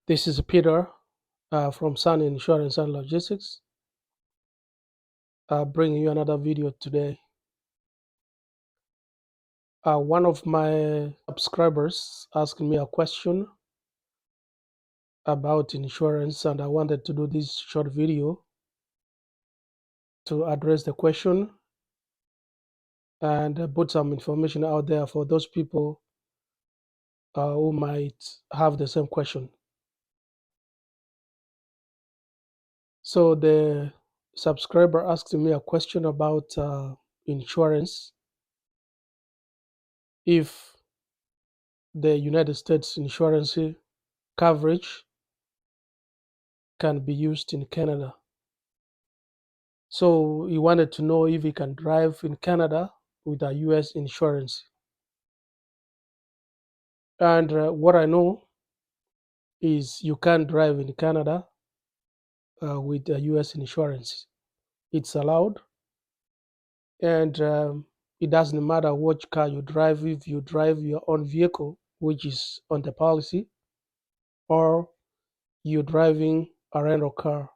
This is Peter from Sun Insurance and Logistics, bringing you another video today. One of my subscribers asked me a question about insurance, and I wanted to do this short video to address the question and put some information out there for those people who might have the same question. So the subscriber asked me a question about insurance. If the United States insurance coverage can be used in Canada. So he wanted to know if he can drive in Canada with a U.S. insurance. And what I know is you can drive in Canada with a U.S. insurance. It's allowed, and it doesn't matter which car you drive. If you drive your own vehicle, which is on the policy, or you're driving a rental car.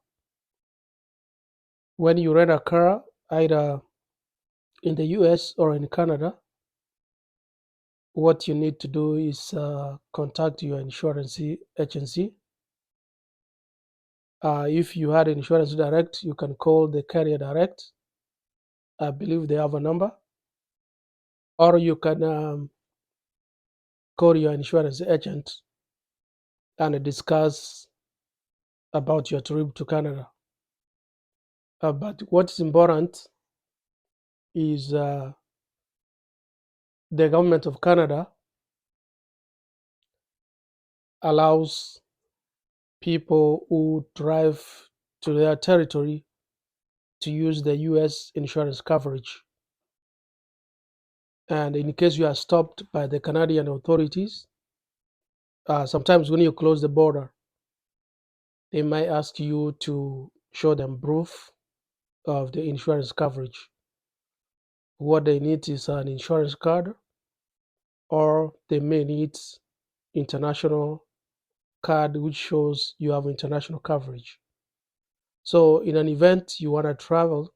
When you rent a car, either in the US or in Canada, what you need to do is contact your insurance agency. If you had insurance direct, you can call the carrier direct. I believe they have a number. Or you can call your insurance agent and discuss about your trip to Canada. But what's important is the government of Canada allows people who drive to their territory to use the US insurance coverage. And in case you are stopped by the Canadian authorities, sometimes when you close the border, they might ask you to show them proof of the insurance coverage. What they need is an insurance card, or they may need international card which shows you have international coverage. So in an event you want to travel,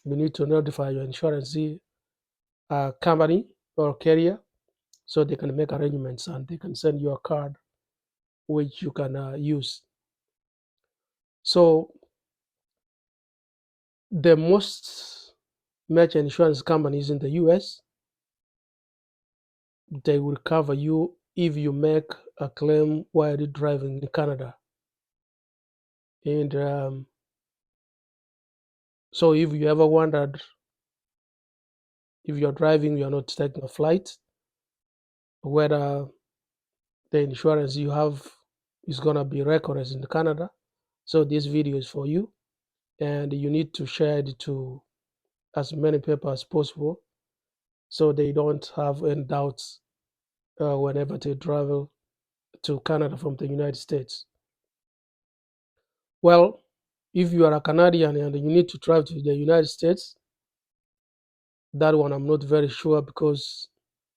you need to notify your insurance company or carrier so they can make arrangements and they can send you a card which you can use. So the most major insurance companies in the US, they will cover you if you make a claim while you're driving in Canada. And so if you ever wondered if you're driving, you're not taking a flight, whether the insurance you have is going to be recorded in Canada, so this video is for you, and you need to share it to as many people as possible so they don't have any doubts whenever they travel to Canada from the United States. Well, if you are a Canadian and you need to travel to the United States, that one I'm not very sure because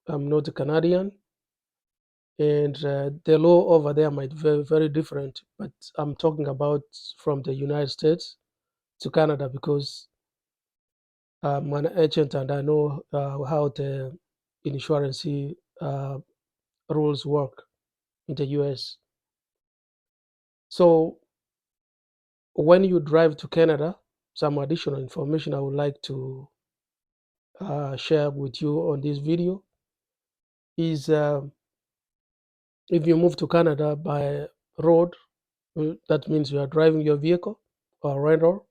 I'm not a Canadian, and the law over there might be very, very different. But I'm talking about from the United States to Canada because I'm an agent and I know how the insurance rules work in the US. So when you drive to Canada, some additional information I would like to share with you on this video is if you move to Canada by road, that means you are driving your vehicle or rental,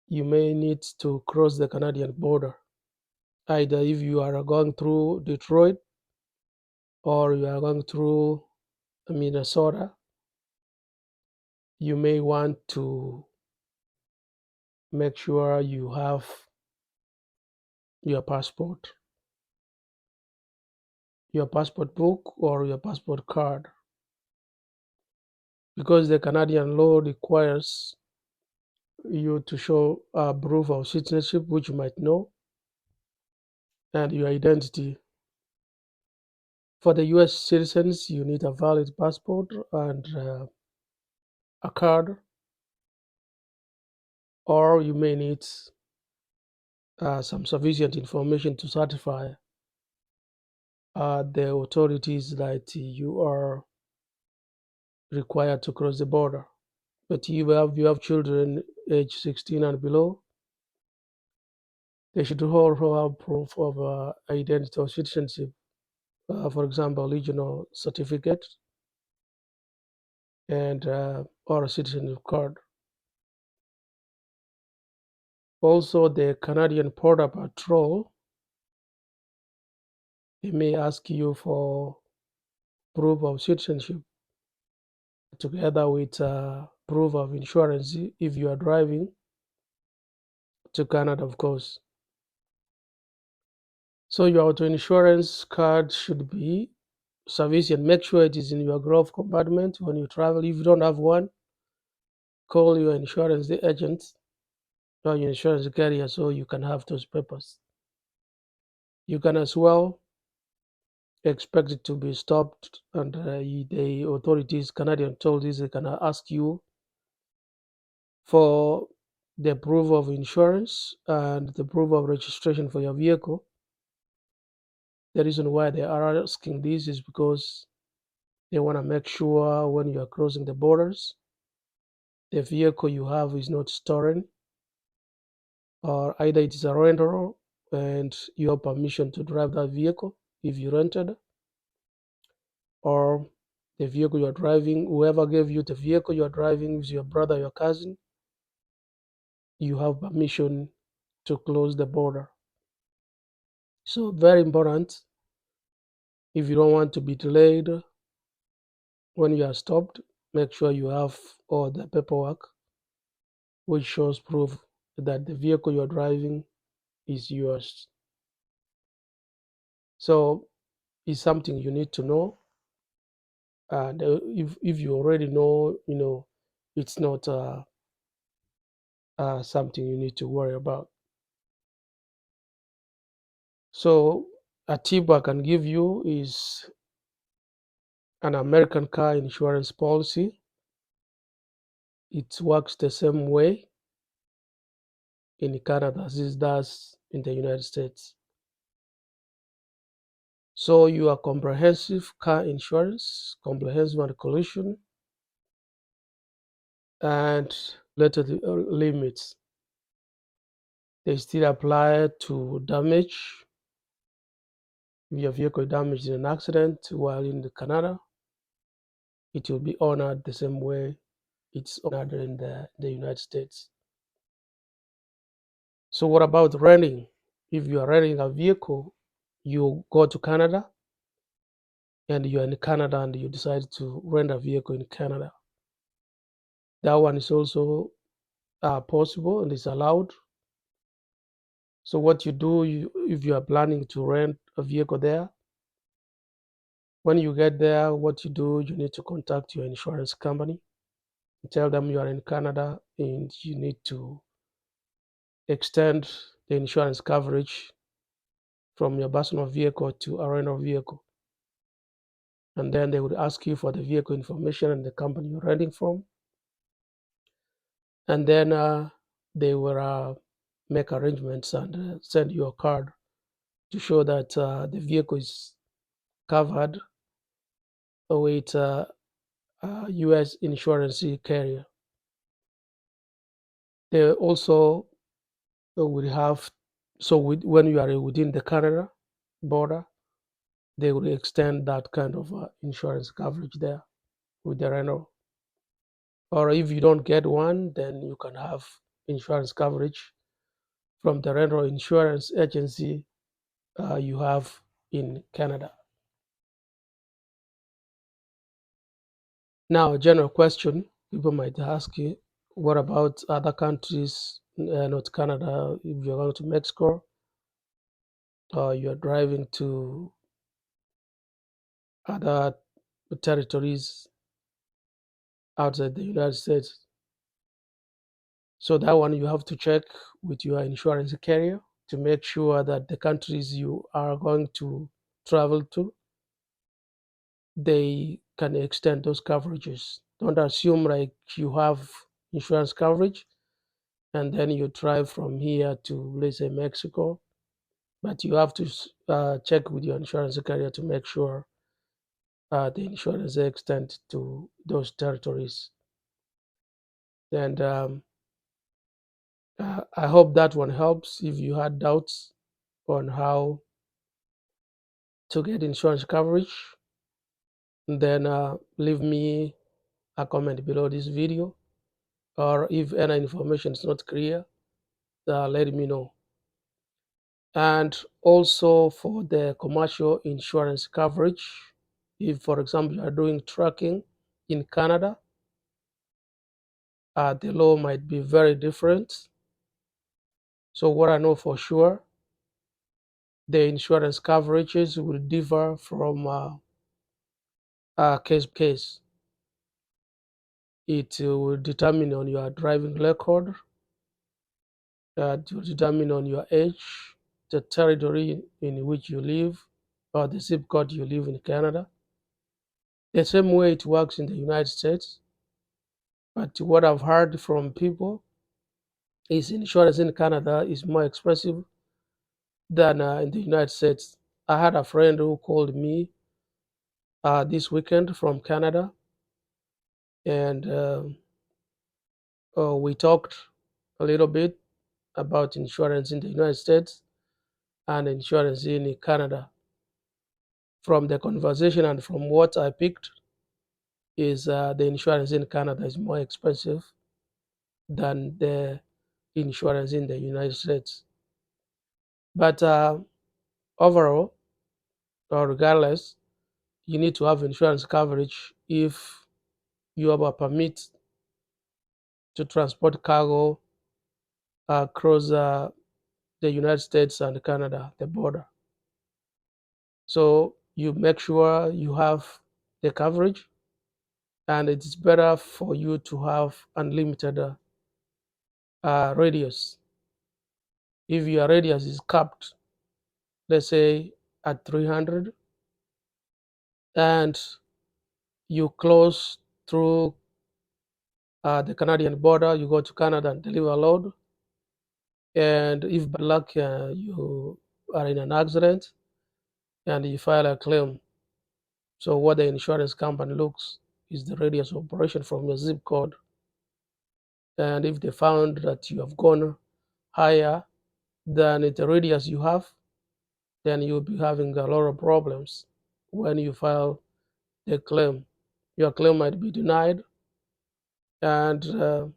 you may need to cross the Canadian border. Either if you are going through Detroit or you are going through Minnesota, you may want to make sure you have your passport book or your passport card, because the Canadian law requires you to show a proof of citizenship, which you might know, and your identity. For the U.S. citizens, you need a valid passport and a card, or you may need some sufficient information to certify the authorities that you are required to cross the border. But you have children age 16 and below, they should also have proof of identity or citizenship. For example, regional certificate and or a citizenship card. Also, the Canadian Border Patrol, they may ask you for proof of citizenship together with proof of insurance if you are driving to Canada, of course. So your auto insurance card should be sufficient. Make sure it is in your glove compartment when you travel. If you don't have one, call your insurance agent or your insurance carrier so you can have those papers. You can as well expect it to be stopped, and the authorities, Canadian authorities, they can ask you for the proof of insurance and the proof of registration for your vehicle. The reason why they are asking this is because they want to make sure when you are crossing the borders, the vehicle you have is not stolen, or either it is a rental and you have permission to drive that vehicle if you rented, or the vehicle you are driving, whoever gave you the vehicle you are driving is your brother, your cousin, you have permission to close the border. So very important, if you don't want to be delayed when you are stopped, make sure you have all the paperwork which shows proof that the vehicle you're driving is yours. So it's something you need to know. And if you already know, it's not something you need to worry about. So a tip I can give you is an American car insurance policy. It works the same way in Canada as it does in the United States. So your comprehensive car insurance, comprehensive and collision, and related limits, they still apply to damage. If your vehicle is damaged in an accident while in Canada, it will be honored the same way it's honored in the United States. So what about renting? If you are renting a vehicle, you go to Canada and you're in Canada and you decide to rent a vehicle in Canada. That one is also possible and is allowed. So what you do, if you are planning to rent a vehicle there, when you get there, what you do, you need to contact your insurance company, tell them you are in Canada and you need to extend the insurance coverage from your personal vehicle to a rental vehicle. And then they would ask you for the vehicle information and the company you're renting from. And then they will make arrangements and send you a card to show that the vehicle is covered with U.S. Insurance carrier. They also will have, when you are within the Canada border, they will extend that kind of insurance coverage there with the rental. Or if you don't get one, then you can have insurance coverage from the rental insurance agency you have in Canada. Now, a general question people might ask you, what about other countries, not Canada? If you're going to Mexico or you're driving to other territories outside the United States. So that one you have to check with your insurance carrier to make sure that the countries you are going to travel to they can extend those coverages. Don't assume like you have insurance coverage and then you drive from here to, let's say, Mexico, but you have to check with your insurance carrier to make sure the insurance extend to those territories. And I hope that one helps. If you had doubts on how to get insurance coverage, then leave me a comment below this video, or if any information is not clear, let me know. And also for the commercial insurance coverage, if, for example, you are doing trucking in Canada, the law might be very different. So what I know for sure, the insurance coverages will differ from case to case. It will determine on your driving record, it will determine on your age, the territory in which you live, or the zip code you live in Canada. The same way it works in the United States. But what I've heard from people is insurance in Canada is more expensive than in the United States. I had a friend who called me this weekend from Canada, and we talked a little bit about insurance in the United States and insurance in Canada. From the conversation and from what I picked is the insurance in Canada is more expensive than the insurance in the United States. But overall, or regardless, you need to have insurance coverage if you have a permit to transport cargo across the United States and Canada, the border. So you make sure you have the coverage, and it's better for you to have unlimited radius. If your radius is capped, let's say at 300, and you close through the Canadian border, you go to Canada and deliver a load, and if by luck you are in an accident and you file a claim, so what the insurance company looks is the radius of operation from your zip code. And if they found that you have gone higher than the radius you have, then you'll be having a lot of problems when you file the claim. Your claim might be denied, and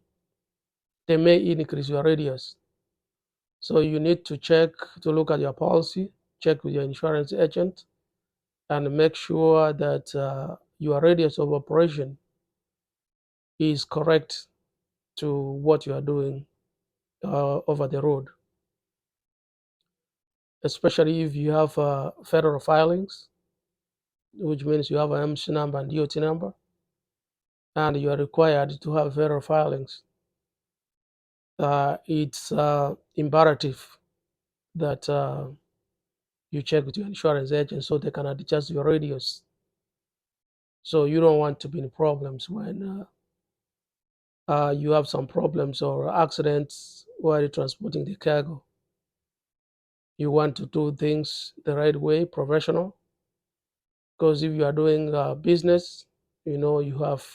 they may increase your radius. So you need to check to look at your policy, check with your insurance agent, and make sure that your radius of operation is correct to what you are doing over the road, especially if you have federal filings, which means you have an MC number and DOT number, and you are required to have federal filings. It's imperative that you check with your insurance agent so they can adjust your radius. So you don't want to be in problems when you have some problems or accidents while you're transporting the cargo. You want to do things the right way, professional, because if you are doing business, you have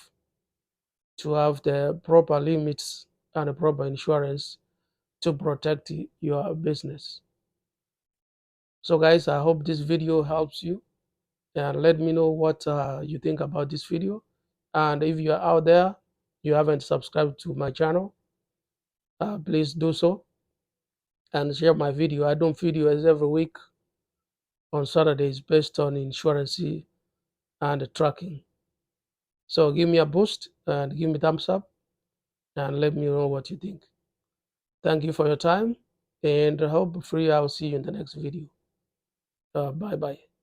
to have the proper limits and the proper insurance to protect your business. So guys, I hope this video helps you, and let me know what you think about this video. And if you are out there, you haven't subscribed to my channel, please do so and share my video. I do videos every week on Saturdays based on insurance and tracking. So give me a boost and give me thumbs up and let me know what you think. Thank you for your time, and hopefully I'll see you in the next video. Bye bye.